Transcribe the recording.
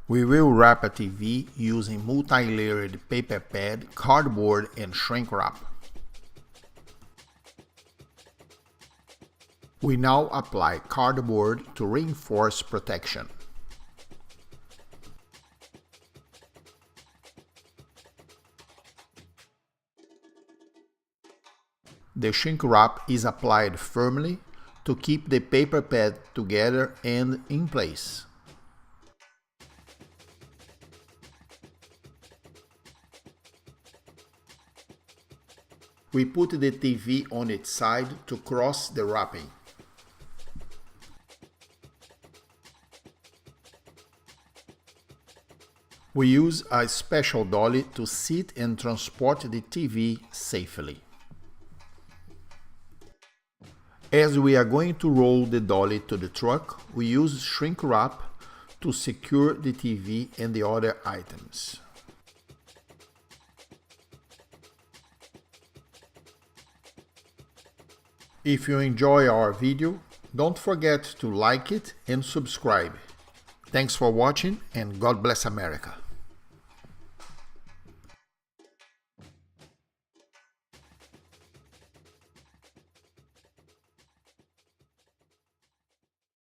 We will wrap a TV using multi-layered paper pad, cardboard, and shrink wrap. We now apply cardboard to reinforce protection. The shrink wrap is applied firmly to keep the paper pad together and in place. We put the TV on its side to cross the wrapping. We use a special dolly to sit and transport the TV safely. As we are going to roll the dolly to the truck, we use shrink wrap to secure the TV and the other items. If you enjoy our video, don't forget to like it and subscribe. Thanks for watching, and God bless America.